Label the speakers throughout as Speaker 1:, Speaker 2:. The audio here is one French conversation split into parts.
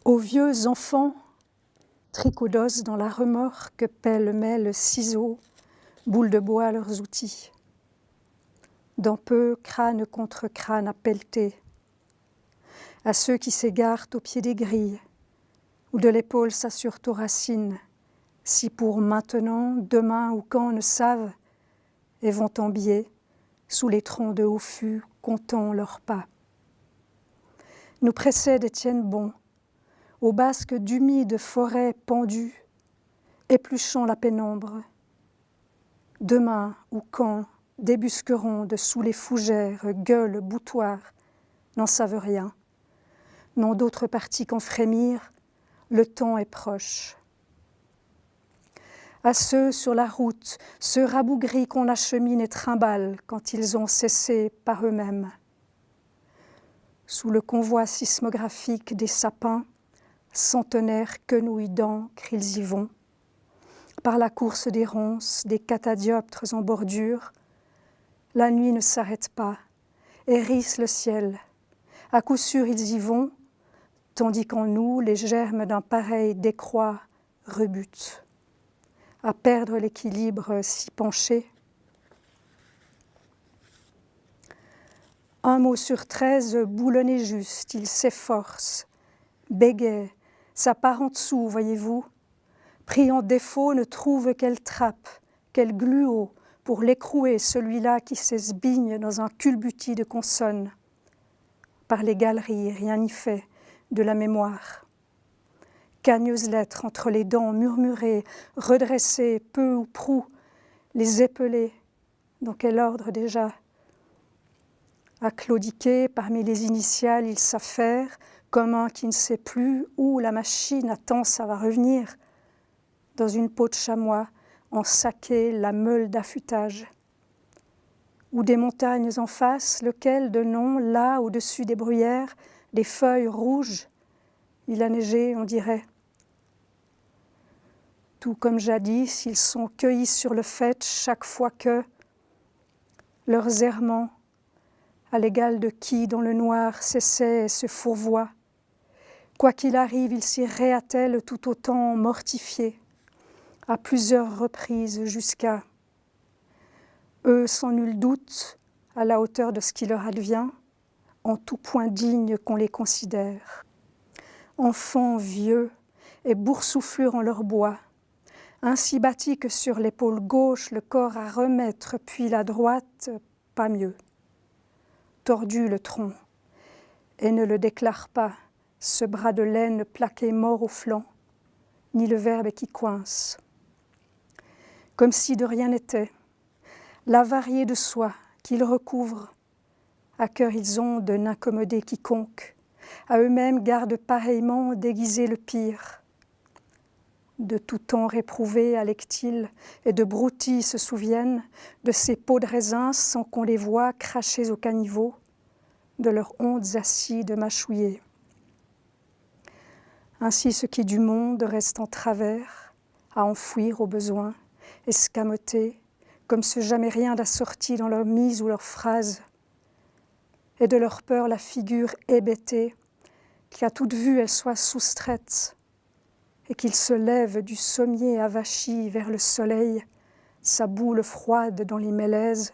Speaker 1: Aux vieux enfants, tricodos dans la remorque, pêle-mêle ciseaux, boules de bois leurs outils. Dans peu, crâne contre crâne à pelleter. À ceux qui s'égarent au pied des grilles, ou de l'épaule s'assurent aux racines, si pour maintenant, demain ou quand ne savent, et vont en biais, sous les troncs de haut fût, comptant leurs pas. Nous précède Étienne Bon, aux basques d'humides forêts pendues, épluchant la pénombre. Demain ou quand débusqueront de sous les fougères, gueules, boutoirs, n'en savent rien. N'ont d'autre parti qu'en frémir, le temps est proche. À ceux sur la route, ceux rabougris qu'on achemine et trimballe quand ils ont cessé par eux-mêmes. Sous le convoi sismographique des sapins, centenaires quenouilles d'encre, ils y vont. Par la course des ronces, des catadioptres en bordure, la nuit ne s'arrête pas, hérisse le ciel. À coup sûr ils y vont, tandis qu'en nous, les germes d'un pareil décroît rebutent. À perdre l'équilibre si penché. Un mot sur 13 boulonné juste, il s'efforce, bégaie, sa part en dessous, voyez-vous, pris en défaut, ne trouve quelle trappe, quel gluot pour l'écrouer, celui-là qui s'esbigne dans un culbutis de consonnes. Par les galeries, rien n'y fait de la mémoire. Cagneuse lettres entre les dents murmurées, redressées peu ou prou, les épelées, dans quel ordre déjà? À claudiquer parmi les initiales, il s'affaire, comme un qui ne sait plus où la machine attend, ça va revenir. Dans une peau de chamois, en saké, la meule d'affûtage. Ou des montagnes en face, lequel de nom, là, au-dessus des bruyères, des feuilles rouges, il a neigé, on dirait. Tout comme jadis, ils sont cueillis sur le faîte chaque fois que leurs errements, à l'égal de qui dans le noir s'essaie et se fourvoie, quoi qu'il arrive, ils s'y réattellent tout autant mortifiés, à plusieurs reprises jusqu'à eux sans nul doute, à la hauteur de ce qui leur advient, en tout point digne qu'on les considère. Enfants vieux et boursouflures en leur bois, ainsi bâtis que sur l'épaule gauche le corps à remettre, puis la droite, pas mieux. Tordu le tronc, et ne le déclare pas, ce bras de laine plaqué mort au flanc, ni le verbe qui coince. Comme si de rien n'était, l'avarié de soi qu'ils recouvrent, à cœur ils ont de n'incommoder quiconque, à eux-mêmes gardent pareillement déguisé le pire. De tout temps réprouvés à l'ectile et de broutilles se souviennent, de ces pots de raisin sans qu'on les voie crachés au caniveau, de leurs hontes acides mâchouillées. Ainsi ce qui du monde reste en travers, à enfouir au besoin, escamotés, comme ce jamais rien d'assorti dans leur mise ou leur phrase, et de leur peur la figure hébétée, qu'à toute vue elle soit soustraite, et qu'il se lève du sommier avachi vers le soleil, sa boule froide dans les mélèzes,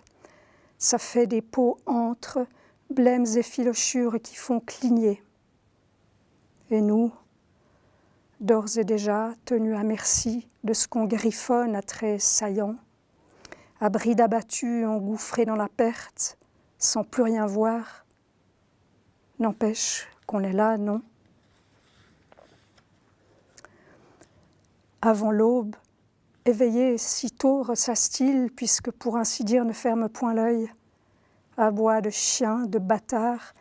Speaker 1: ça fait des peaux entre, blêmes et filochures qui font cligner. Et nous, d'ores et déjà tenus à merci de ce qu'on griffonne à traits saillants, à bride abattue, engouffrés dans la perte, sans plus rien voir, n'empêche qu'on est là, non? Avant l'aube, éveillé, sitôt ressasse-t-il, puisque pour ainsi dire ne ferme point l'œil, aboie de chien, de bâtard,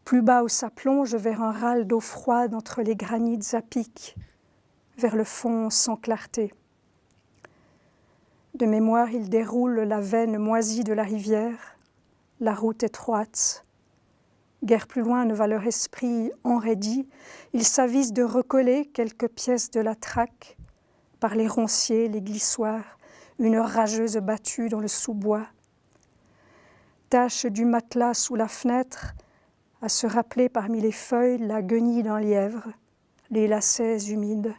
Speaker 1: plus bas où ça plonge vers un râle d'eau froide entre les granites à pic, vers le fond sans clarté. De mémoire, il déroule la veine moisie de la rivière, la route étroite. Guère plus loin ne va leur esprit enraidi, ils s'avisent de recoller quelques pièces de la traque, par les ronciers, les glissoires, une rageuse battue dans le sous-bois. Tâche du matelas sous la fenêtre, à se rappeler parmi les feuilles la guenille d'un lièvre, les lacets humides.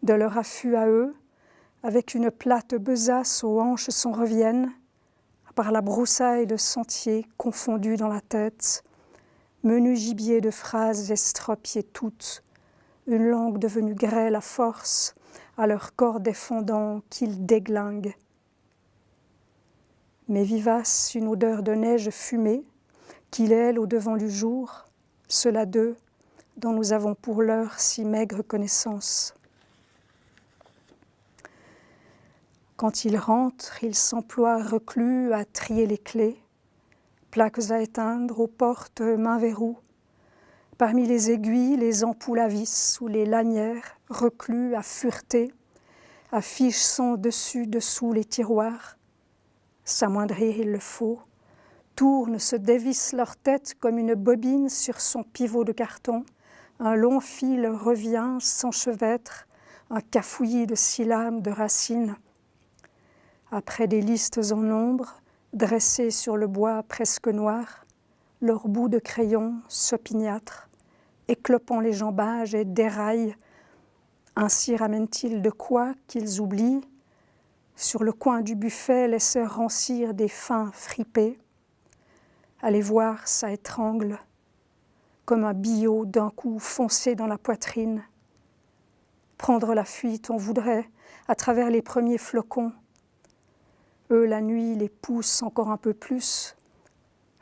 Speaker 1: De leur affût à eux, avec une plate besace aux hanches s'en reviennent, par la broussaille de sentiers confondus dans la tête, menu gibier de phrases estropiées toutes, une langue devenue grêle à force, à leur corps défendant qu'ils déglinguent. Mais vivace une odeur de neige fumée, qu'il aile au devant du jour, ceux-là d'eux dont nous avons pour l'heure si maigre connaissance. Quand ils rentrent, ils s'emploient reclus à trier les clés, plaques à éteindre, aux portes main verrou, parmi les aiguilles, les ampoules à vis ou les lanières, reclus à fureter, affichent son dessus-dessous les tiroirs. S'amoindrir il le faut, tournent, se dévissent leur tête comme une bobine sur son pivot de carton, un long fil revient, s'enchevêtre, un cafouillis de syllabes, de racines. Après des listes en nombre, dressées sur le bois presque noir, leurs bouts de crayon s'opiniâtrent, éclopant les jambages et déraillent. Ainsi ramènent-ils de quoi qu'ils oublient, sur le coin du buffet laisser rancir des fins fripés. À les voir, ça étrangle, comme un billot d'un coup foncé dans la poitrine. Prendre la fuite, on voudrait, à travers les premiers flocons. Eux, la nuit, les poussent encore un peu plus,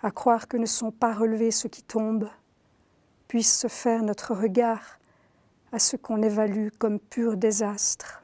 Speaker 1: à croire que ne sont pas relevés ceux qui tombent, puisse se faire notre regard à ce qu'on évalue comme pur désastre.